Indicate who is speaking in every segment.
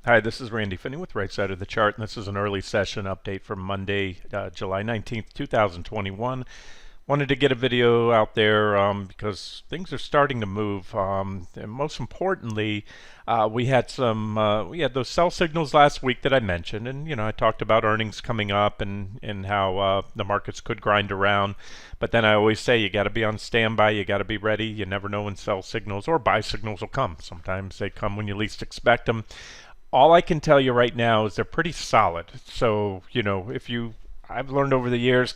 Speaker 1: Hi, this is Randy Finney with Right Side of the Chart, and this is an early session update from Monday, July 19th, 2021. Wanted to get a video out there because things are starting to move. And most importantly, we had those sell signals last week that I mentioned, and I talked about earnings coming up and how the markets could grind around. But then I always say you got to be on standby, you got to be ready. You never know when sell signals or buy signals will come. Sometimes they come when you least expect them. All I can tell you right now is they're pretty solid. So, I've learned over the years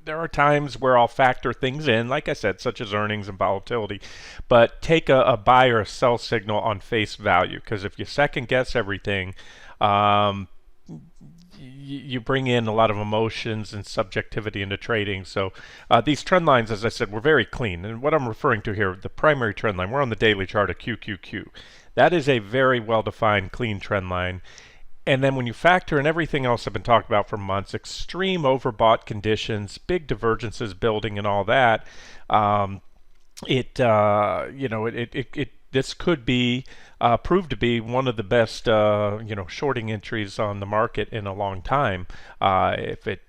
Speaker 1: there are times where I'll factor things in, like I said, such as earnings and volatility, but take a buy or a sell signal on face value. Because if you second guess everything, um, you bring in a lot of emotions and subjectivity into trading. So these trend lines, as I said, were very clean. And what I'm referring to here, the primary trend line, we're on the daily chart of QQQ. That is a very well-defined, clean trend line. And then when you factor in everything else I've been talking about for months, extreme overbought conditions, big divergences building and all that, this could be proved to be one of the best shorting entries on the market in a long time if it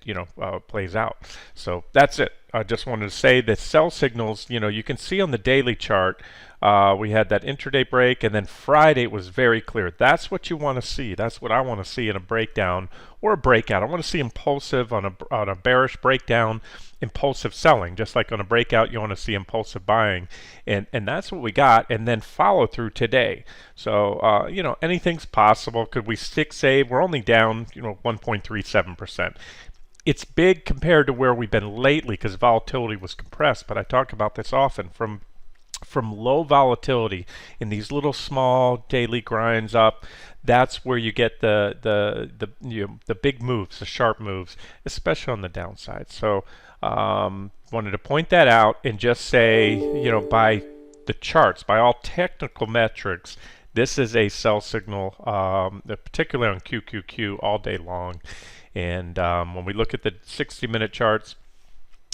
Speaker 1: plays out. So that's it. I just wanted to say that sell signals, you can see on the daily chart. We had that intraday break, and then Friday was very clear. That's what you want to see. That's what I want to see in a breakdown or a breakout. I want to see impulsive on a bearish breakdown, impulsive selling. Just like on a breakout, you want to see impulsive buying, and that's what we got. And then follow through today. So anything's possible. Could we stick save? We're only down 1.37%. It's big compared to where we've been lately because volatility was compressed. But I talk about this often from low volatility in these little small daily grinds up. That's where you get the big moves, the sharp moves, especially on the downside. So wanted to point that out and just say, by the charts, by all technical metrics, this is a sell signal, particularly on QQQ all day long. And when we look at the 60-minute charts,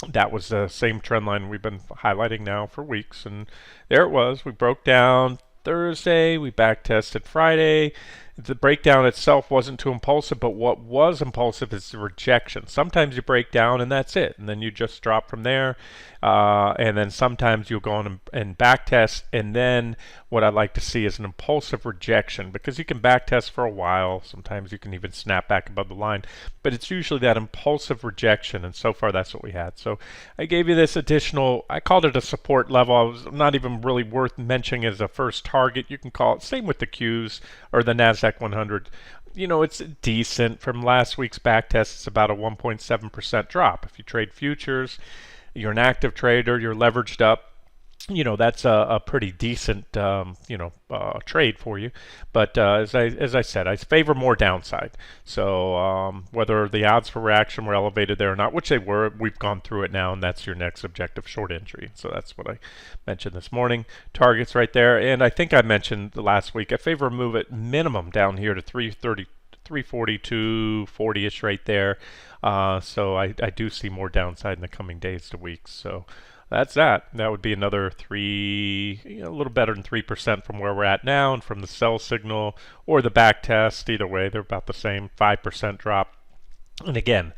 Speaker 1: that was the same trend line we've been highlighting now for weeks, and there it was. We broke down Thursday, we back tested Friday. The breakdown itself wasn't too impulsive, but what was impulsive is the rejection. Sometimes you break down and that's it, and then you just drop from there. And then sometimes you'll go on and back test, and then what I like to see is an impulsive rejection, because you can back test for a while. Sometimes you can even snap back above the line, but it's usually that impulsive rejection, and so far that's what we had. So I gave you this additional, I called it a support level. I was not even really worth mentioning as a first target. You can call it, same with the Qs or the Nasdaq 100. It's decent. From last week's back test, it's about a 1.7% drop. If you trade futures, you're an active trader, you're leveraged up, that's a pretty decent trade for you. But as I said, I favor more downside. So whether the odds for reaction were elevated there or not, which they were, we've gone through it now, and that's your next objective short entry. So that's what I mentioned this morning. Targets right there, and I think I mentioned the last week, I favor a move at minimum down here to 330. 342, 40-ish right there. So I do see more downside in the coming days to weeks. So that's that. That would be another a little better than 3% from where we're at now, and from the sell signal or the back test. Either way, they're about the same, 5% drop. And again,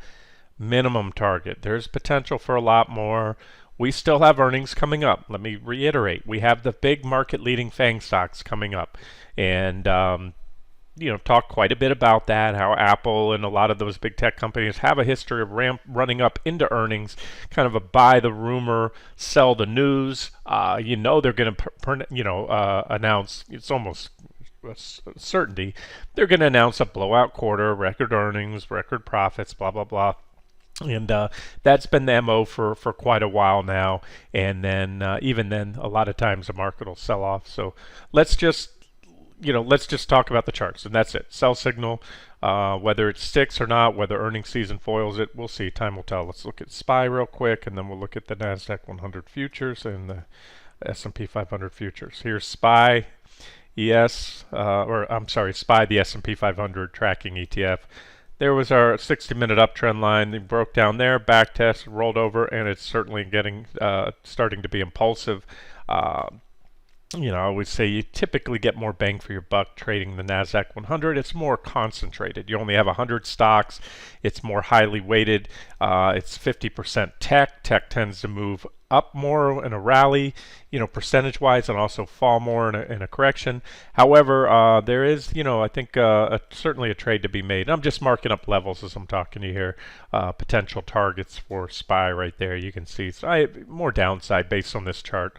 Speaker 1: minimum target. There's potential for a lot more. We still have earnings coming up. Let me reiterate. We have the big market-leading FANG stocks coming up. And talk quite a bit about that, how Apple and a lot of those big tech companies have a history of running up into earnings, kind of a buy the rumor, sell the news. They're going to announce, it's almost a certainty, they're going to announce a blowout quarter, record earnings, record profits, blah, blah, blah. And that's been the MO for quite a while now. And then even then, a lot of times the market will sell off. So let's just talk about the charts, and that's it. Sell signal, whether it sticks or not, whether earnings season foils it, we'll see. Time will tell. Let's look at SPY real quick, and then we'll look at the Nasdaq 100 futures and the S&P 500 futures. Here's SPY, SPY, the S&P 500 tracking ETF. There was our 60-minute uptrend line. It broke down there, back test, rolled over, and it's certainly starting to be impulsive. I always say you typically get more bang for your buck trading the Nasdaq 100. It's more concentrated. You only have 100 stocks. It's more highly weighted. It's 50% tech. Tech tends to move up more in a rally, percentage-wise, and also fall more in a correction. However, there is, I think certainly a trade to be made. I'm just marking up levels as I'm talking to you here. Potential targets for SPY right there. You can see more downside based on this chart.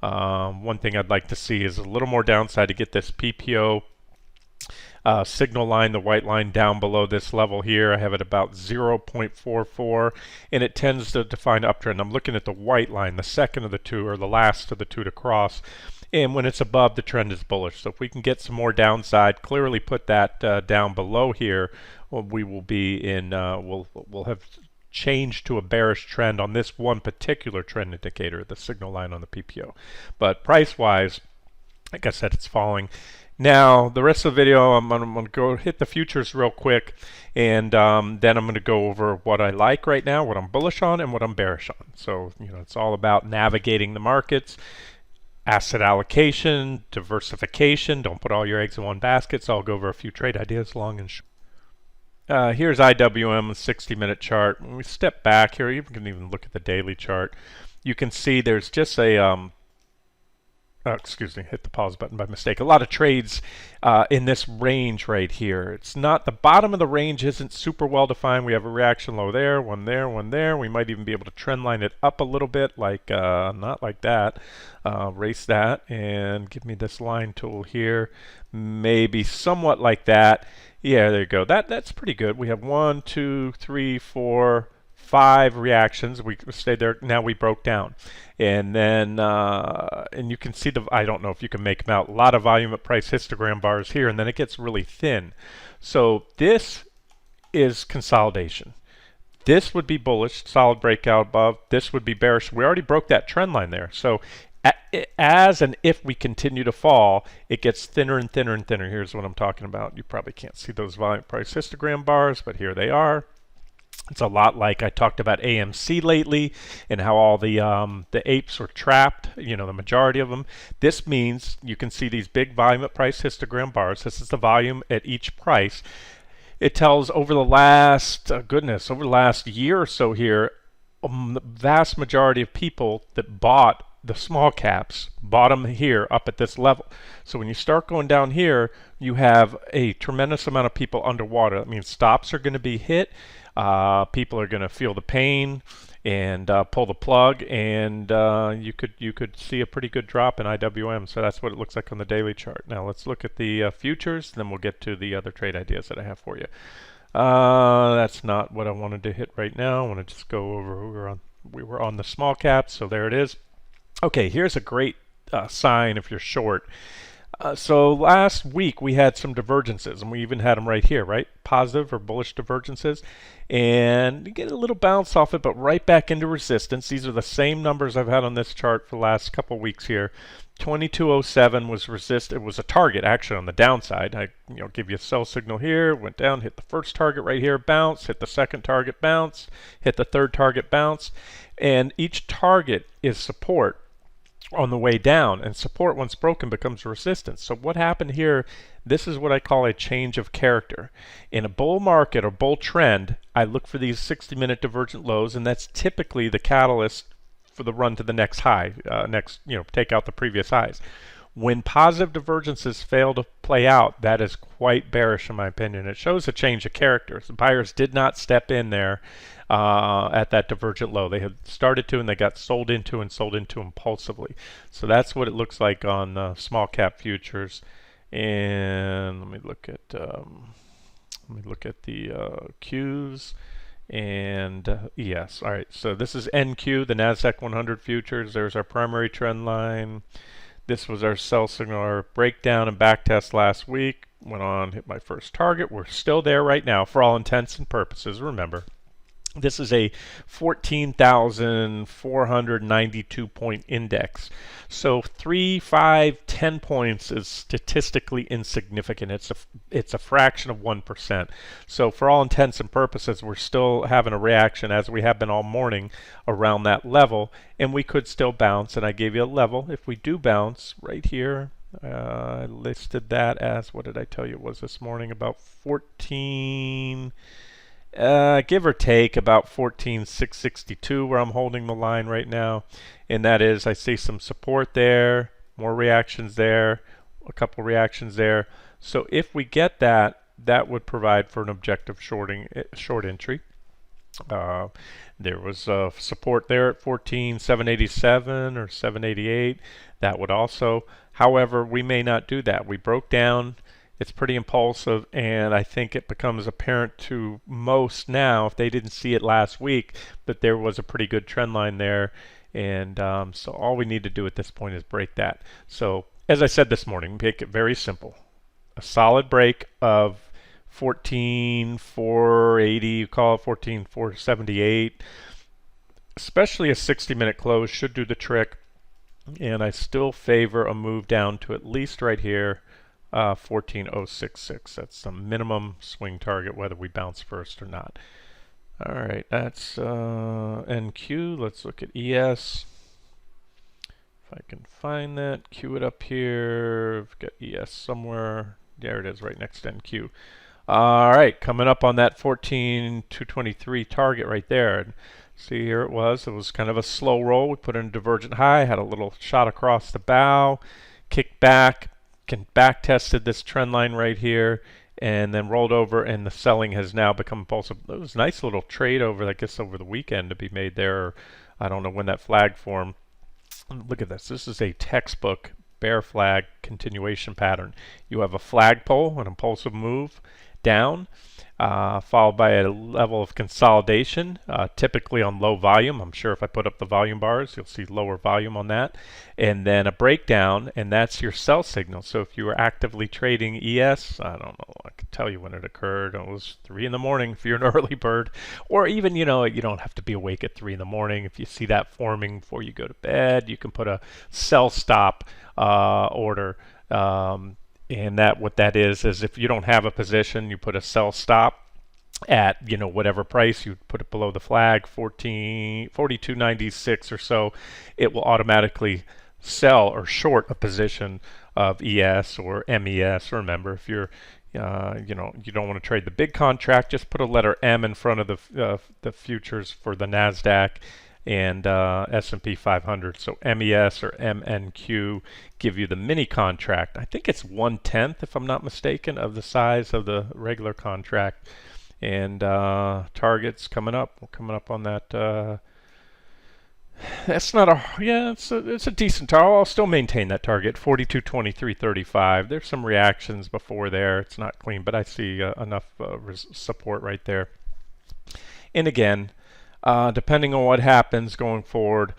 Speaker 1: One thing I'd like to see is a little more downside to get this PPO signal line, the white line down below this level here. I have it about 0.44, and it tends to define uptrend. I'm looking at the white line, the second of the two, or the last of the two to cross. And when it's above, the trend is bullish. So if we can get some more downside, clearly put that down below here, well, we will be in, we'll have change to a bearish trend on this one particular trend indicator, the signal line on the PPO. But price-wise, like I said, it's falling. Now, the rest of the video, I'm going to go hit the futures real quick, and then I'm going to go over what I like right now, what I'm bullish on, and what I'm bearish on. So, it's all about navigating the markets, asset allocation, diversification. Don't put all your eggs in one basket. So I'll go over a few trade ideas, long and short. Here's IWM, a 60-minute chart. When we step back here, you can even look at the daily chart. You can see there's just a, excuse me, hit the pause button by mistake. A lot of trades in this range right here. It's not, the bottom of the range isn't super well defined. We have a reaction low there, one there, one there. We might even be able to trend line it up a little bit, like not like that. Erase that and give me this line tool here. Maybe somewhat like that. Yeah, there you go. That's pretty good. We have 1, 2, 3, 4, 5 reactions. We stayed there. Now we broke down, and then and you can see I don't know if you can make them out. A lot of volume at price histogram bars here, and then it gets really thin. So this is consolidation. This would be bullish, solid breakout above. This would be bearish. We already broke that trend line there. So as and if we continue to fall, it gets thinner and thinner and thinner. Here's what I'm talking about. You probably can't see those volume price histogram bars, but here they are. It's a lot like I talked about AMC lately and how all the apes were trapped, the majority of them. This means you can see these big volume at price histogram bars. This is the volume at each price. It tells over the last, over the last year or so here, the vast majority of people that bought the small caps bought them here up at this level. So when you start going down here, you have a tremendous amount of people underwater. That means stops are going to be hit. People are going to feel the pain and pull the plug, and you could see a pretty good drop in IWM. So that's what it looks like on the daily chart. Now let's look at the futures, then we'll get to the other trade ideas that I have for you. That's not what I wanted to hit right now. I want to just go over, we were on the small caps, so there it is. Okay, here's a great sign if you're short. So last week we had some divergences, and we even had them right here, right? Positive or bullish divergences. And you get a little bounce off it, but right back into resistance. These are the same numbers I've had on this chart for the last couple of weeks here. 2207 was resist. It was a target actually on the downside. I give you a sell signal here, went down, hit the first target right here, bounce, hit the second target, bounce, hit the third target, bounce. And each target is support on the way down, and support once broken becomes resistance. So what happened here, this is what I call a change of character. In a bull market or bull trend, I look for these 60-minute divergent lows, and that's typically the catalyst for the run to the next high, take out the previous highs. When positive divergences fail to play out, that is quite bearish in my opinion. It shows a change of character. The buyers did not step in there at that divergent low. They had started to, and they got sold into and sold into impulsively. So that's what it looks like on small cap futures. And let me look at the Qs and ES. All right, so this is NQ, the Nasdaq 100 futures. There's our primary trend line. This was our sell signal, our breakdown and back test last week. Went on, hit my first target. We're still there right now for all intents and purposes, remember. This is a 14,492 point index. So 3, 5, 10 points is statistically insignificant. It's a fraction of 1%. So for all intents and purposes, we're still having a reaction as we have been all morning around that level, and we could still bounce. And I gave you a level. If we do bounce right here, I listed that as, what did I tell you it was this morning? About 14. Give or take about 14,662 where I'm holding the line right now, and that is, I see some support there, more reactions there, a couple reactions there. So if we get that, that would provide for an objective short entry. There was support there at 14,787 or 788. That would also, however, we may not do that. We broke down. It's pretty impulsive, and I think it becomes apparent to most now, if they didn't see it last week, that there was a pretty good trend line there. And so all we need to do at this point is break that. So as I said this morning, make it very simple. A solid break of 14,480, you call it 14,478. Especially a 60-minute close should do the trick. And I still favor a move down to at least right here. 14,066. That's the minimum swing target, whether we bounce first or not. All right, that's NQ. Let's look at ES. If I can find that, queue it up here. I've got ES somewhere. There it is, right next to NQ. All right, coming up on that 14,223 target right there. And see, here it was. It was kind of a slow roll. We put in a divergent high, had a little shot across the bow, kicked back, back tested this trend line right here, and then rolled over, and the selling has now become impulsive. It was a nice little trade over, I guess, over the weekend to be made there. I don't know when that flag formed. Look at this. This is a textbook bear flag continuation pattern. You have a flagpole, an impulsive move down, followed by a level of consolidation, typically on low volume. I'm sure if I put up the volume bars, you'll see lower volume on that. And then a breakdown, and that's your sell signal. So if you were actively trading ES, I don't know, I could tell you when it occurred. It was 3 in the morning if you're an early bird. Or even, you don't have to be awake at 3 in the morning. If you see that forming before you go to bed, you can put a sell stop order. And that, what that is if you don't have a position, you put a sell stop at whatever price. You put it below the flag, 42.96 or so. It will automatically sell or short a position of ES or MES. Remember, if you're you don't want to trade the big contract, just put a letter M in front of the futures for the Nasdaq and S&P 500. So MES or MNQ give you the mini contract. I think it's 1/10, if I'm not mistaken, of the size of the regular contract. And targets coming up. We're coming up on that. That's not a, yeah, it's a decent target. I'll still maintain that target, 42.2335. There's some reactions before there. It's not clean, but I see enough support right there. And again, depending on what happens going forward,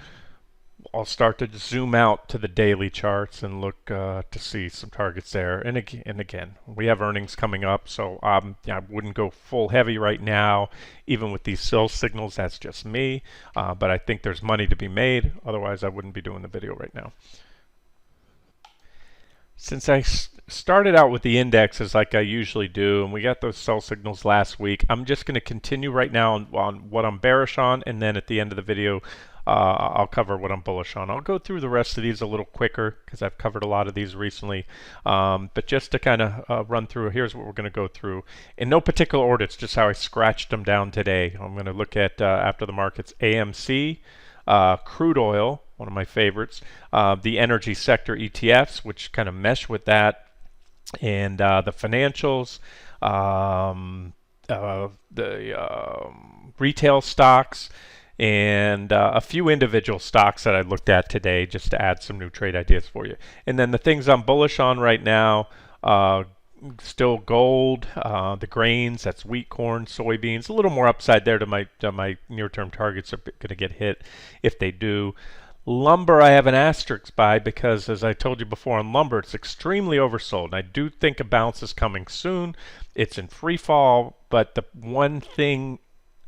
Speaker 1: I'll start to zoom out to the daily charts and look to see some targets there. And again, we have earnings coming up, so I wouldn't go full heavy right now, even with these sell signals. That's just me. But I think there's money to be made. Otherwise, I wouldn't be doing the video right now. Since I started out with the indexes like I usually do, and we got those sell signals last week, I'm just going to continue right now on what I'm bearish on, and then at the end of the video, I'll cover what I'm bullish on. I'll go through the rest of these a little quicker because I've covered a lot of these recently. But just to kind of run through, here's what we're going to go through. In no particular order, it's just how I scratched them down today. I'm going to look at, after the markets, AMC, crude oil, one of my favorites, the energy sector ETFs, which kind of mesh with that, and the financials, the retail stocks, and a few individual stocks that I looked at today just to add some new trade ideas for you. And then the things I'm bullish on right now, still gold, the grains, that's wheat, corn, soybeans. A little more upside there to my near-term targets are going to get hit if they do. Lumber, I have an asterisk by because, as I told you before on lumber, it's extremely oversold. And I do think a bounce is coming soon. It's in free fall, but the one thing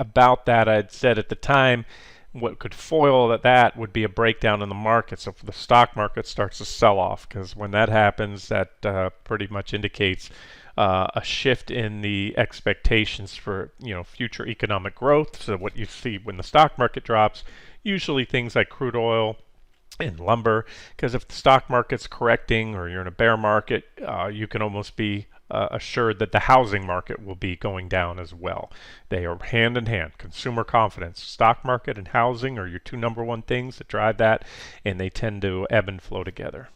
Speaker 1: about that, I'd said at the time, what could foil that would be a breakdown in the market. So if the stock market starts to sell off, because when that happens, that pretty much indicates a shift in the expectations for future economic growth. So what you see when the stock market drops, usually things like crude oil and lumber, because if the stock market's correcting or you're in a bear market, you can almost be assured that the housing market will be going down as well. They are hand in hand. Consumer confidence, stock market and housing are your two number one things that drive that, and they tend to ebb and flow together.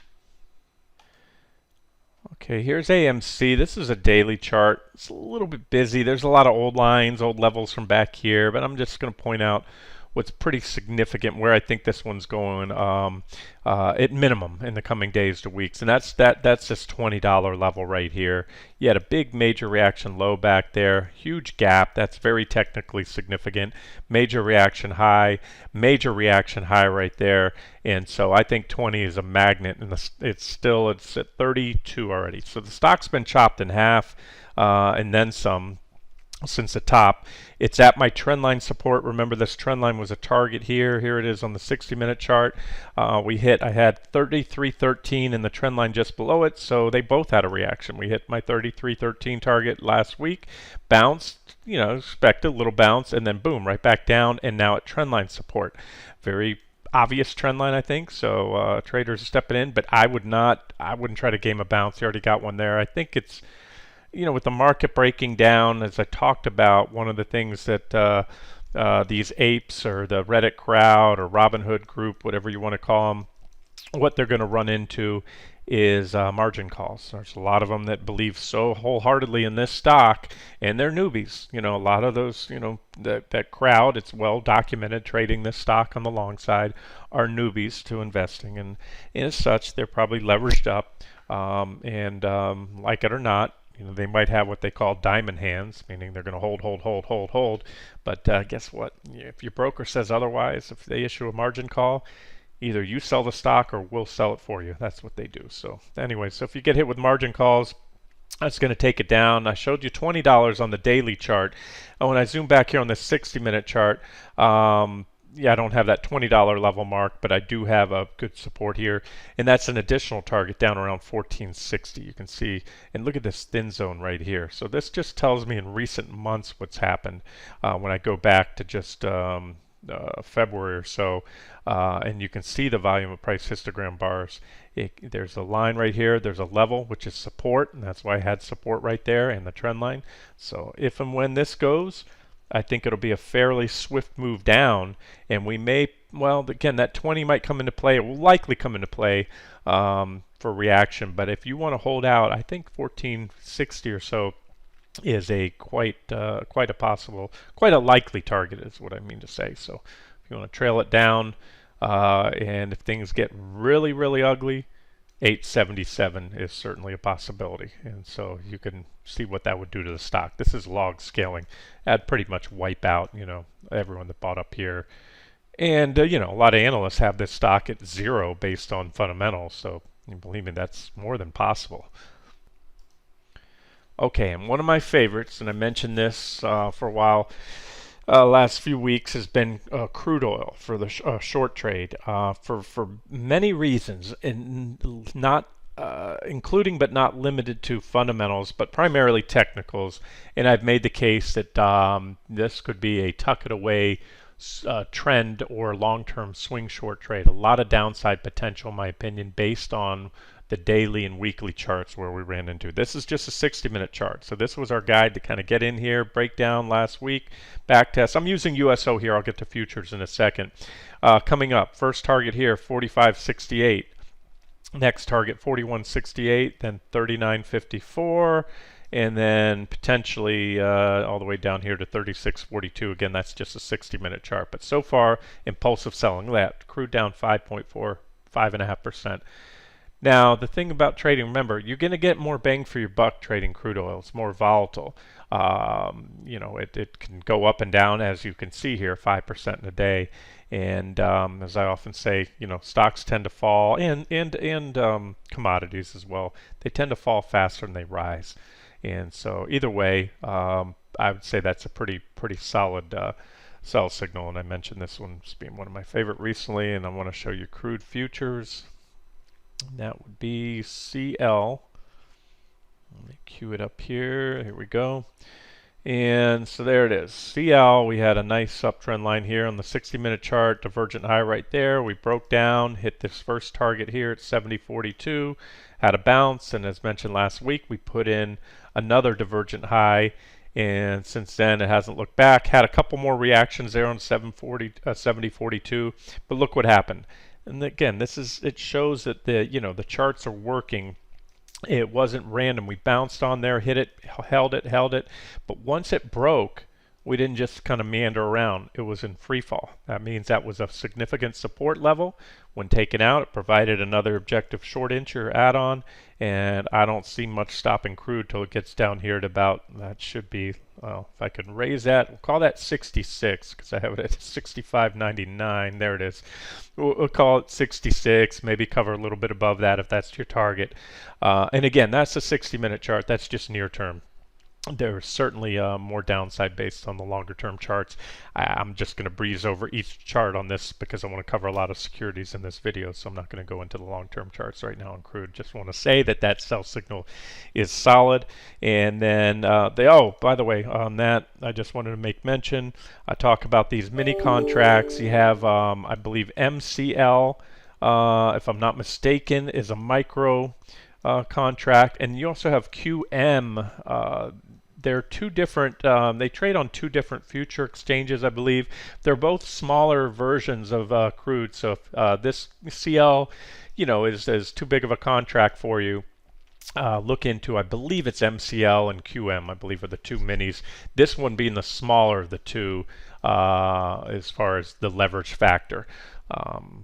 Speaker 1: Okay, here's AMC. This is a daily chart. It's a little bit busy. There's a lot of old lines, old levels from back here, but I'm just going to point out what's pretty significant, where I think this one's going at minimum in the coming days to weeks, and that's this $20 level right here. You had a big major reaction low back there, huge gap. That's very technically significant. Major reaction high right there, and so I think 20 is a magnet, and it's at 32 already. So the stock's been chopped in half and then some since the top. It's at my trend line support. Remember, this trend line was a target here. Here it is on the 60-minute chart. I had 33.13 and the trend line just below it, so they both had a reaction. We hit my 33.13 target last week, bounced, expected a little bounce, and then boom, right back down, and now at trend line support. Very obvious trend line, I think. So traders are stepping in, but I wouldn't try to game a bounce. You already got one there. I think it's, with the market breaking down, as I talked about, one of the things that these apes or the Reddit crowd or Robinhood group, whatever you want to call them, what they're going to run into is margin calls. There's a lot of them that believe so wholeheartedly in this stock, and they're newbies. A lot of those, that crowd, it's well documented, trading this stock on the long side, are newbies to investing, and as such, they're probably leveraged up, and like it or not, they might have what they call diamond hands, meaning they're going to hold. But guess what? If your broker says otherwise, if they issue a margin call, either you sell the stock or we'll sell it for you. That's what they do. So anyway, so if you get hit with margin calls, that's going to take it down. I showed you $20 on the daily chart. And when I zoom back here on the 60-minute chart, I don't have that $20 level mark, but I do have a good support here, and that's an additional target down around 1460. You can see, and look at this thin zone right here. So this just tells me in recent months what's happened. When I go back to just February or so, and you can see the volume of price histogram bars. There's a line right here. There's a level, which is support, and that's why I had support right there, and the trend line. So if and when this goes, I think it'll be a fairly swift move down, and we may, again, that 20 might come into play. It will likely come into play for reaction, but if you want to hold out, I think 1460 or so is a quite a likely target, is what I mean to say. So if you want to trail it down, and if things get really, really ugly, 877 is certainly a possibility, and so you can see what that would do to the stock. This is log scaling. That'd pretty much wipe out, everyone that bought up here. And a lot of analysts have this stock at zero based on fundamentals, so believe me, that's more than possible. Okay, and one of my favorites, and I mentioned this for a while, last few weeks, has been crude oil for the short trade for many reasons, and not including but not limited to fundamentals, but primarily technicals. And I've made the case that this could be a tuck it away trend or long-term swing short trade. A lot of downside potential, in my opinion, based on the daily and weekly charts where we ran into. This is just a 60-minute chart. So this was our guide to kind of get in here, break down last week, back test. I'm using USO here. I'll get to futures in a second. Coming up, first target here, 45.68. Next target, 41.68, then 39.54, and then potentially all the way down here to 36.42. Again, that's just a 60-minute chart. But so far, impulsive selling. That crude down 5.5%. Now, the thing about trading, remember, you're going to get more bang for your buck trading crude oil. It's more volatile. It can go up and down, as you can see here, 5% in a day. And as I often say, stocks tend to fall, and commodities as well. They tend to fall faster than they rise. And so either way, I would say that's a pretty solid sell signal. And I mentioned this one as being one of my favorite recently, and I want to show you Crude Futures. And that would be CL. Let me cue it up here. Here we go. And so there it is. CL, we had a nice uptrend line here on the 60-minute chart, divergent high right there. We broke down, hit this first target here at 70.42, had a bounce, and as mentioned last week, we put in another divergent high, and since then it hasn't looked back. Had a couple more reactions there on 70.42, but look what happened. And again, it shows that the charts are working. It wasn't random. We bounced on there, hit it, held it. But once it broke, we didn't just kind of meander around. It was in free fall. That means that was a significant support level. When taken out, it provided another objective short inch or add-on, and I don't see much stopping crude till it gets down here at about, that should be, well, if I can raise that, we'll call that 66 because I have it at 65.99. There it is. We'll call it 66, maybe cover a little bit above that if that's your target. And again, that's a 60-minute chart. That's just near term. There's certainly more downside based on the longer term charts. I'm just going to breeze over each chart on this because I want to cover a lot of securities in this video, so I'm not going to go into the long term charts right now on crude. Just want to say that sell signal is solid. And then by the way, on that, I just wanted to make mention, I talk about these mini contracts. You have, I believe MCL, if I'm not mistaken, is a micro contract, and you also have QM. They're two different, they trade on two different future exchanges, I believe. They're both smaller versions of crude. So if this CL, is too big of a contract for you, look into, I believe it's MCL and QM, I believe are the two minis. This one being the smaller of the two as far as the leverage factor.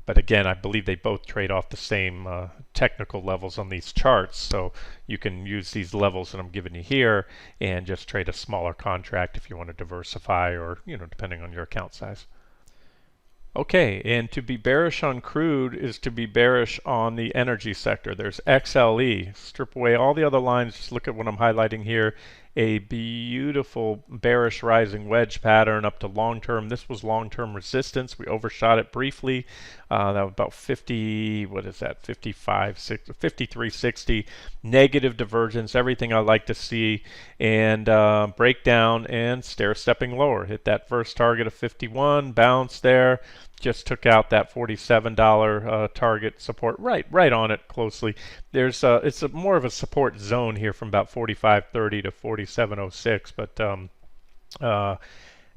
Speaker 1: But again, I believe they both trade off the same technical levels on these charts, so you can use these levels that I'm giving you here and just trade a smaller contract if you want to diversify, or depending on your account size. Okay, and to be bearish on crude is to be bearish on the energy sector. There's XLE. Strip away all the other lines. Just look at what I'm highlighting here. A beautiful bearish rising wedge pattern up to long term. This was long term resistance. We overshot it briefly. That was about 50, what is that? 55, 53.60. Negative divergence. Everything I like to see. And break down and stair stepping lower. Hit that first target of 51. Bounce there. Just took out that $47 target support right on it closely. There's it's more of a support zone here from about 45.30 to 47.06, but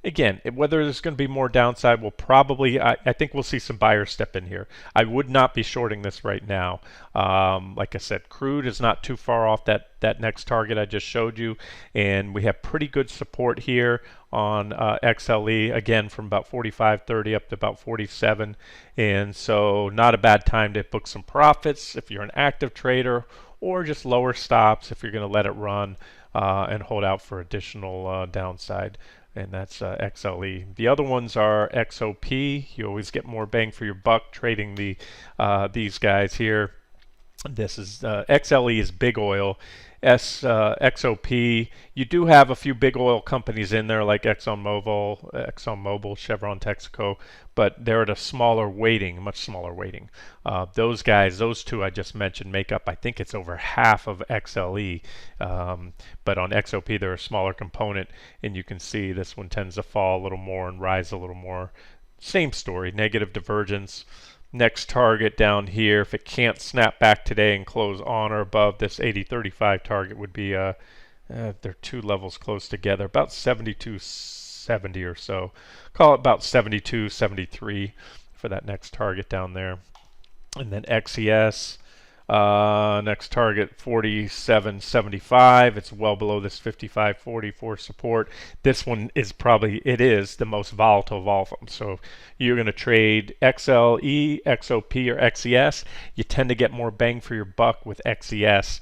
Speaker 1: again, whether there's going to be more downside, we'll probably, I think we'll see some buyers step in here. I would not be shorting this right now. Like I said, crude is not too far off that next target I just showed you, and we have pretty good support here on XLE, again from about 45.30 up to about 47, and so not a bad time to book some profits if you're an active trader, or just lower stops if you're going to let it run and hold out for additional downside. And that's XLE. The other ones are XOP. You always get more bang for your buck trading these guys here. This is XLE is big oil. XOP, you do have a few big oil companies in there like ExxonMobil, Chevron, Texaco, but they're at a smaller weighting, much smaller weighting. Those guys, those two I just mentioned, make up, I think it's over half of XLE, but on XOP they're a smaller component, and you can see this one tends to fall a little more and rise a little more. Same story, negative divergence. Next target down here, if it can't snap back today and close on or above this 80.35 target, would be they're two levels close together, about 72.70 or so. Call it about 72.73 for that next target down there. And then XES, next target 47.75. It's well below this 55.44 support. This one is probably, it is the most volatile of all of them. So you're going to trade XLE, XOP, or XES. You tend to get more bang for your buck with XES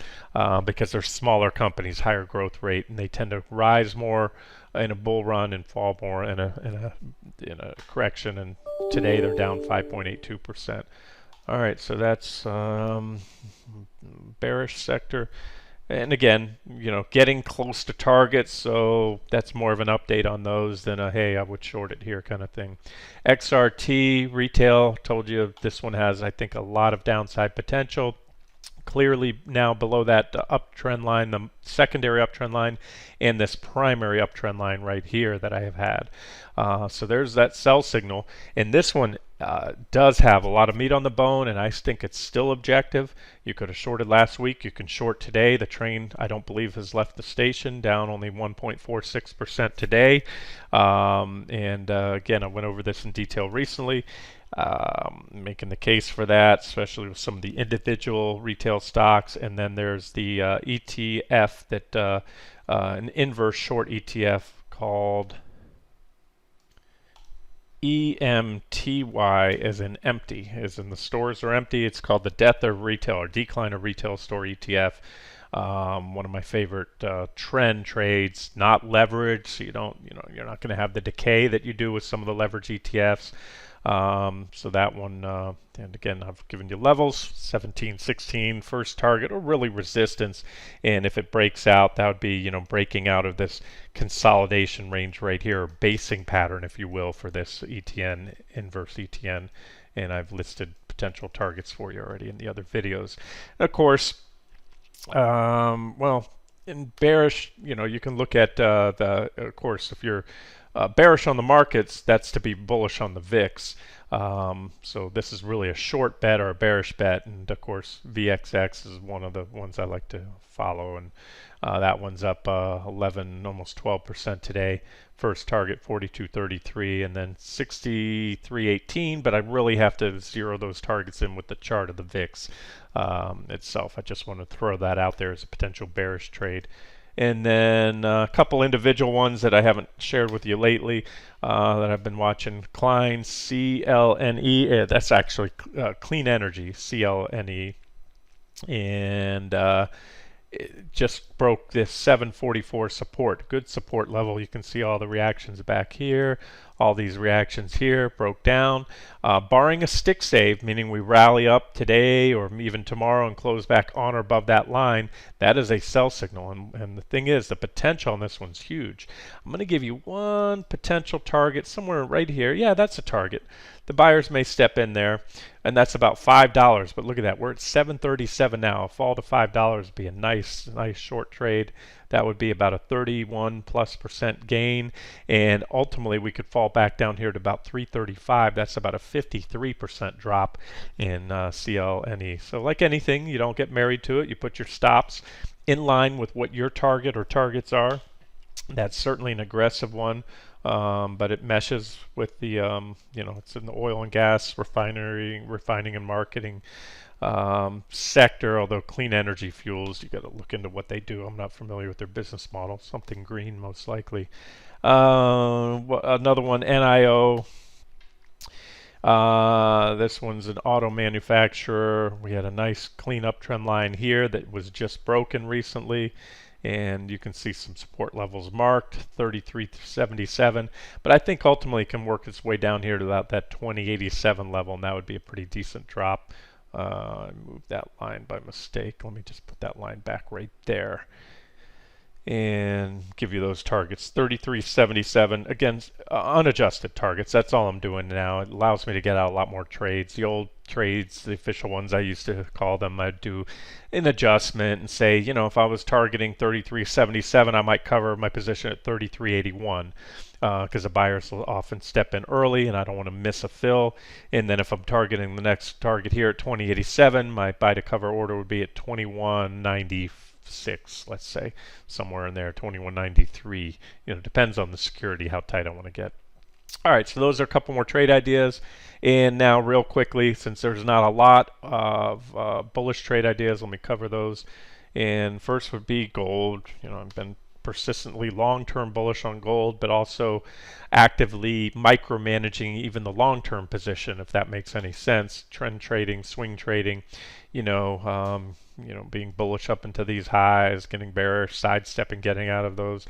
Speaker 1: because they're smaller companies, higher growth rate, and they tend to rise more in a bull run and fall more in a correction. And today they're down 5.82%. All right, so that's bearish sector. And again, getting close to targets, so that's more of an update on those than a hey, I would short it here kind of thing. XRT Retail, told you this one has, I think, a lot of downside potential. Clearly now below that uptrend line, the secondary uptrend line, and this primary uptrend line right here that I have had. So there's that sell signal. And this one does have a lot of meat on the bone, and I think it's still objective. You could have shorted last week. You can short today. The train, I don't believe, has left the station, down only 1.46% today. And again, I went over this in detail recently. Making the case for that, especially with some of the individual retail stocks. And then there's the ETF that an inverse short ETF called EMTY, as in empty, as in the stores are empty. It's called the Death of Retail or Decline of Retail Store ETF. One of my favorite trend trades, not leveraged, so you're not going to have the decay that you do with some of the leverage ETFs. So that one, and again, I've given you levels, 17, 16, first target, or really resistance. And if it breaks out, that would be, breaking out of this consolidation range right here, or basing pattern, if you will, for this ETN, inverse ETN. And I've listed potential targets for you already in the other videos. And of course, well, in bearish, you can look at of course, if you're bearish on the markets, that's to be bullish on the VIX. So this is really a short bet or a bearish bet, and of course VXX is one of the ones I like to follow, and that one's up 11, almost 12% today. First target 42.33, and then 63.18. But I really have to zero those targets in with the chart of the VIX itself. I just want to throw that out there as a potential bearish trade. And then a couple individual ones that I haven't shared with you lately that I've been watching. Klein, CLNE, that's actually Clean Energy, CLNE. And it just broke this 744 support, good support level. You can see all the reactions back here, all these reactions here, broke down. Barring a stick save, meaning we rally up today or even tomorrow and close back on or above that line, that is a sell signal. And the thing is, the potential on this one's huge. I'm going to give you one potential target somewhere right here. Yeah, that's a target. The buyers may step in there, and that's about $5. But look at that, we're at 737 now. A fall to $5 would be a nice short trade. That would be about a 31+% gain, and ultimately we could fall back down here to about 335. That's about a 53% drop in CLNE. So like anything, you don't get married to it. You put your stops in line with what your target or targets are. That's certainly an aggressive one. But it meshes with the, it's in the oil and gas, refining and marketing sector, although clean energy fuels, you got to look into what they do. I'm not familiar with their business model. Something green, most likely. Another one, NIO. This one's an auto manufacturer. We had a nice clean uptrend line here that was just broken recently. And you can see some support levels marked, 33.77. But I think ultimately it can work its way down here to that 20.87 level, and that would be a pretty decent drop. I moved that line by mistake. Let me just put that line back right there and give you those targets. 33.77, again, unadjusted targets. That's all I'm doing now. It allows me to get out a lot more trades. The old trades, the official ones I used to call them, I'd do an adjustment and say, if I was targeting 33.77, I might cover my position at 33.81 because the buyers will often step in early and I don't want to miss a fill. And then if I'm targeting the next target here at 20.87, my buy to cover order would be at 21.94. 6, let's say, somewhere in there, 21.93. Depends on the security, how tight I want to get. All right, so those are a couple more trade ideas. And now real quickly, since there's not a lot of bullish trade ideas, let me cover those. And first would be gold. I've been persistently long-term bullish on gold, but also actively micromanaging even the long-term position, if that makes any sense. Trend trading, swing trading, being bullish up into these highs, getting bearish, sidestepping, getting out of those.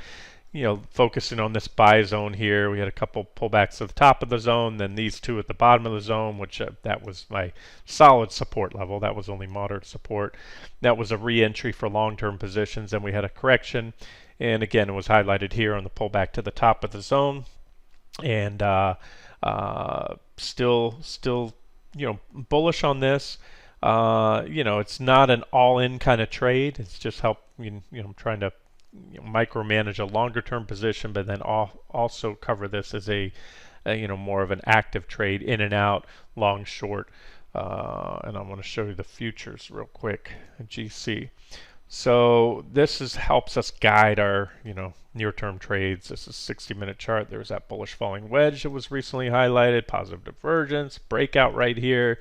Speaker 1: focusing on this buy zone here. We had a couple pullbacks to the top of the zone, then these two at the bottom of the zone, which that was my solid support level. That was only moderate support. That was a re-entry for long-term positions. Then we had a correction, and again, it was highlighted here on the pullback to the top of the zone, and still bullish on this. It's not an all-in kind of trade. It's just I'm trying to micromanage a longer term position, but then also cover this as a more of an active trade, in and out, long, short. And I want to show you the futures real quick, GC. So this helps us guide our near-term trades. This is 60-minute chart. There's that bullish falling wedge that was recently highlighted, positive divergence, breakout right here,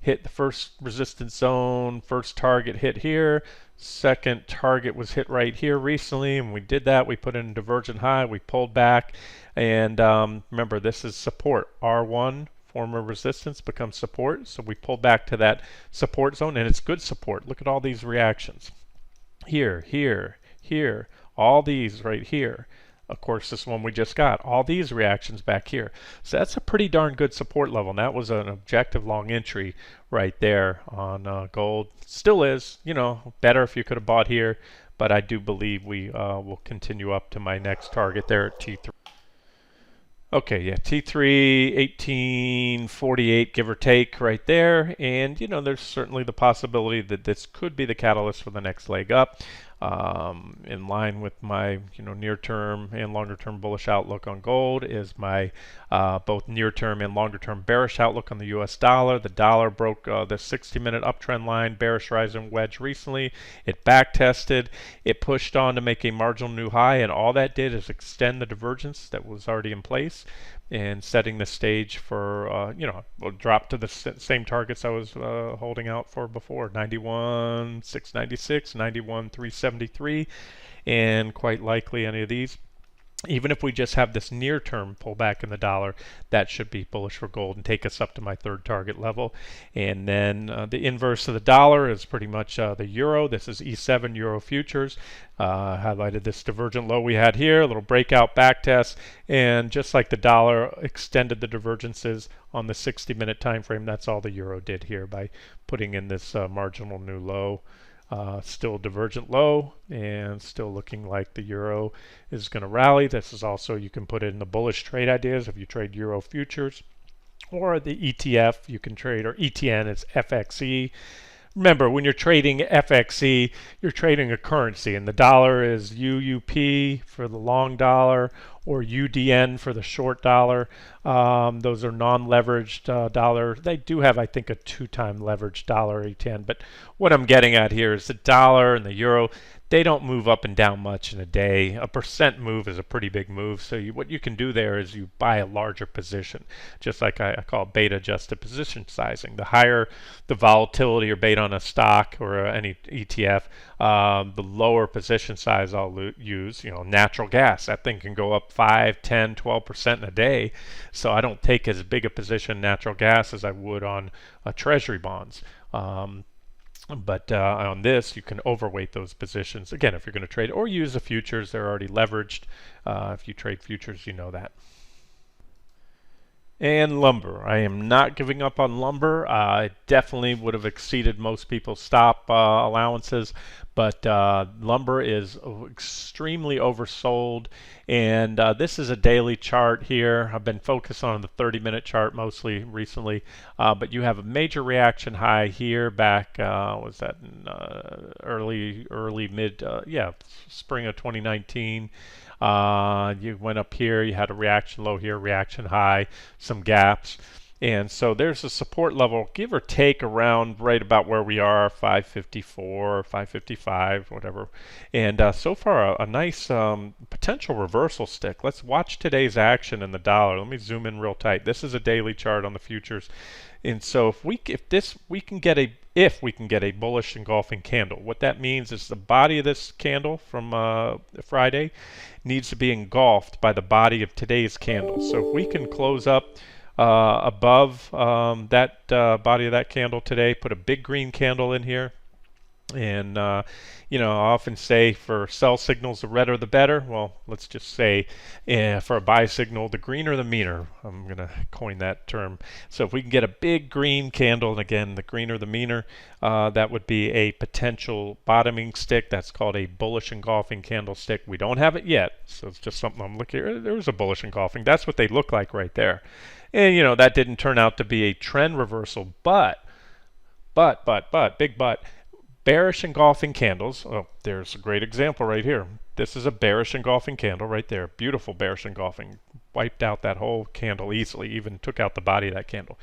Speaker 1: hit the first resistance zone, first target hit here, second target was hit right here recently, and we did that. We put in a divergent high, we pulled back, and remember, this is support. R1, former resistance, becomes support, so we pulled back to that support zone, and it's good support. Look at all these reactions. Here, here, here, all these right here. Of course, this one we just got, all these reactions back here. So that's a pretty darn good support level. And that was an objective long entry right there on gold. Still is, better if you could have bought here, but I do believe we will continue up to my next target there at T3. Okay, yeah, T3, 1848, give or take, right there. And, there's certainly the possibility that this could be the catalyst for the next leg up. In line with my near-term and longer-term bullish outlook on gold is my both near-term and longer-term bearish outlook on the US dollar. The dollar broke the 60-minute uptrend line, bearish rising wedge recently. It back tested, it pushed on to make a marginal new high, and all that did is extend the divergence that was already in place and setting the stage for we'll drop to the same targets I was holding out for before, 91,696, 91,373, and quite likely any of these. Even if we just have this near-term pullback in the dollar, that should be bullish for gold and take us up to my third target level. And then the inverse of the dollar is pretty much the euro. This is E7 Euro Futures. Highlighted this divergent low we had here, a little breakout back test, and just like the dollar extended the divergences on the 60-minute time frame, that's all the euro did here by putting in this marginal new low. Still divergent low, and still looking like the euro is going to rally. This is also, you can put it in the bullish trade ideas if you trade euro futures, or the ETF you can trade, or ETN is FXE. Remember, when you're trading FXE, you're trading a currency, and the dollar is UUP for the long dollar, or UDN for the short dollar. Those are non-leveraged dollar. They do have, I think, a 2-time leveraged dollar ETN, but what I'm getting at here is the dollar and the euro, they don't move up and down much in a day. A percent move is a pretty big move. So what you can do there is you buy a larger position, just like I call beta adjusted position sizing. The higher the volatility or beta on a stock or any ETF, the lower position size I'll use. Natural gas, that thing can go up 5, 10, 12% in a day. So I don't take as big a position in natural gas as I would on treasury bonds. But on this, you can overweight those positions. Again, if you're going to trade or use the futures, they're already leveraged. If you trade futures, you know that. And lumber. I am not giving up on lumber. I definitely would have exceeded most people's stop allowances, but lumber is extremely oversold. And this is a daily chart here. I've been focused on the 30-minute chart mostly recently, but you have a major reaction high here back, was that in spring of 2019. You went up here, you had a reaction low here, reaction high, some gaps. And so there's a support level, give or take, around right about where we are, 554, 555, whatever. And so far, a nice potential reversal stick. Let's watch today's action in the dollar. Let me zoom in real tight. This is a daily chart on the futures. And so if we can get a bullish engulfing candle, what that means is the body of this candle from Friday needs to be engulfed by the body of today's candle. So if we can close up above that body of that candle today, put a big green candle in here, And I often say for sell signals, the redder the better. Well, let's just say for a buy signal, the greener the meaner. I'm going to coin that term. So if we can get a big green candle, and again, the greener the meaner, that would be a potential bottoming stick. That's called a bullish engulfing candlestick. We don't have it yet, so it's just something I'm looking at. There's a bullish engulfing. That's what they look like right there. And that didn't turn out to be a trend reversal, big but, bearish engulfing candles. Oh, there's a great example right here. This is a bearish engulfing candle right there. Beautiful bearish engulfing. Wiped out that whole candle easily, even took out the body of that candle.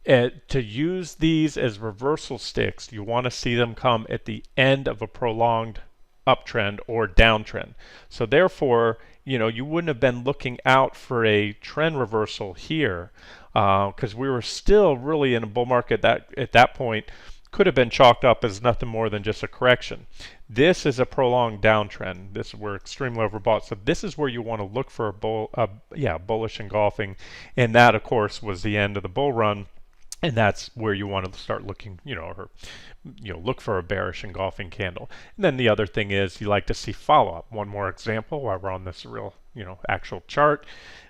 Speaker 1: To use these as reversal sticks, you want to see them come at the end of a prolonged uptrend or downtrend. So therefore, you wouldn't have been looking out for a trend reversal here, because we were still really in a bull market that at that point could have been chalked up as nothing more than just a correction. This is a prolonged downtrend. We're extremely overbought. So this is where you want to look for a bullish engulfing, and that of course was the end of the bull run. And that's where you want to start looking, look for a bearish engulfing candle. And then the other thing is you like to see follow-up. One more example while we're on this real, actual chart.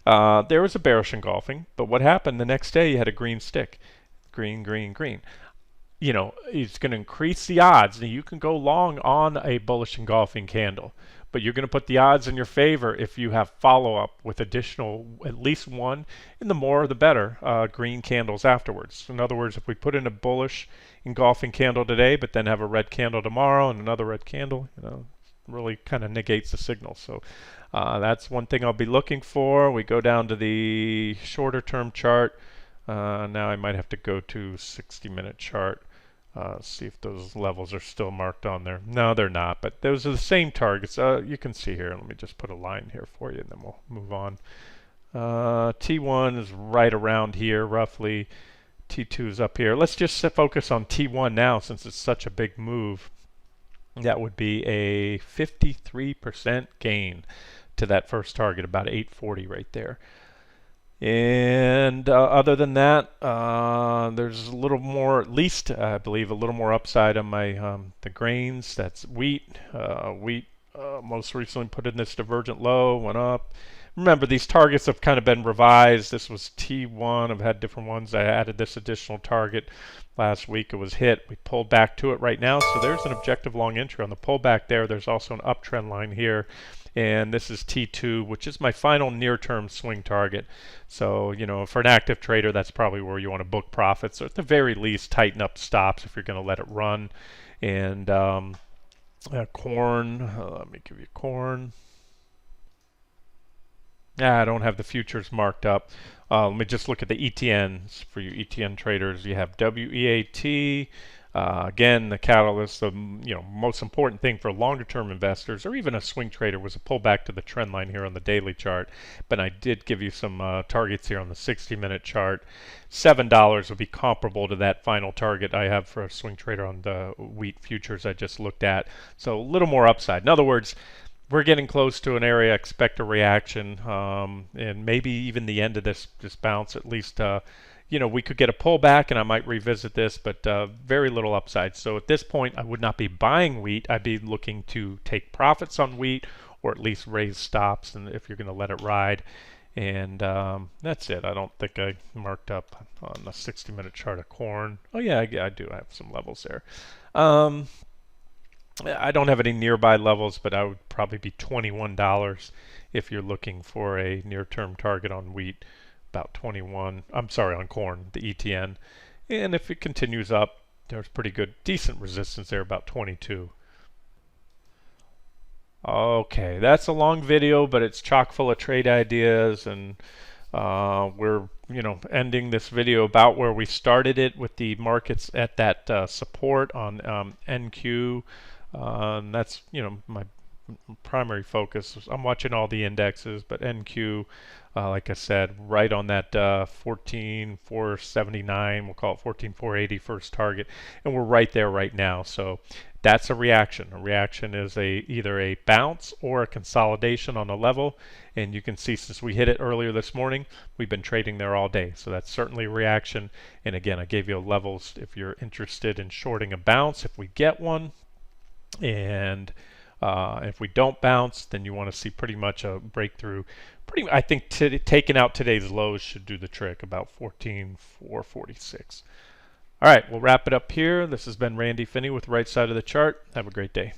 Speaker 1: There was a bearish engulfing, but what happened the next day? You had a green stick, green, green, green. It's going to increase the odds. Now, you can go long on a bullish engulfing candle, but you're going to put the odds in your favor if you have follow-up with additional, at least one, and the more the better, green candles afterwards. In other words, if we put in a bullish engulfing candle today, but then have a red candle tomorrow and another red candle, really kind of negates the signal. So that's one thing I'll be looking for. We go down to the shorter term chart. Now I might have to go to 60-minute chart, see if those levels are still marked on there. No, they're not, but those are the same targets. You can see here. Let me just put a line here for you, and then we'll move on. T1 is right around here, roughly. T2 is up here. Let's just focus on T1 now, since it's such a big move. That would be a 53% gain to that first target, about 840 right there. And other than that, there's a little more, at least I believe, a little more upside on my the grains. That's wheat. Wheat most recently put in this divergent low, went up. Remember, these targets have kind of been revised. This was T1. I've had different ones. I added this additional target last week. It was hit. We pulled back to it right now. So there's an objective long entry on the pullback there. There's also an uptrend line here. And this is T2, which is my final near-term swing target. So, for an active trader, that's probably where you want to book profits, or at the very least, tighten up stops if you're going to let it run. And corn, let me give you corn. I don't have the futures marked up. Let me just look at the ETNs for you ETN traders. You have WEAT. Again, the catalyst, the most important thing for longer-term investors, or even a swing trader, was a pullback to the trend line here on the daily chart. But I did give you some targets here on the 60-minute chart. $7 would be comparable to that final target I have for a swing trader on the wheat futures I just looked at. So a little more upside. In other words, we're getting close to an area. Expect a reaction, and maybe even the end of this bounce. At least, we could get a pullback, and I might revisit this, but very little upside. So at this point, I would not be buying wheat. I'd be looking to take profits on wheat, or at least raise stops, and if you're going to let it ride. And that's it. I don't think I marked up on the 60-minute chart of corn. Oh yeah, I do have some levels there. I don't have any nearby levels, but I would probably be $21 if you're looking for a near-term target on wheat. About 21. I'm sorry, on corn, the ETN. And if it continues up, there's pretty good, decent resistance there, about 22. Okay, that's a long video, but it's chock full of trade ideas, and we're ending this video about where we started it, with the markets at that support on NQ. And that's my primary focus. I'm watching all the indexes, but NQ, like I said, right on that 14,479, we'll call it 14,480 first target, and we're right there right now. So That's a reaction. A reaction is either a bounce or a consolidation on a level, and you can see since we hit it earlier this morning, we've been trading there all day. So that's certainly a reaction. And again, I gave you levels if you're interested in shorting a bounce if we get one. And if we don't bounce, then you want to see pretty much a breakthrough. I think taking out today's lows should do the trick, about 14,446. All right, we'll wrap it up here. This has been Randy Finney with Right Side of the Chart. Have a great day.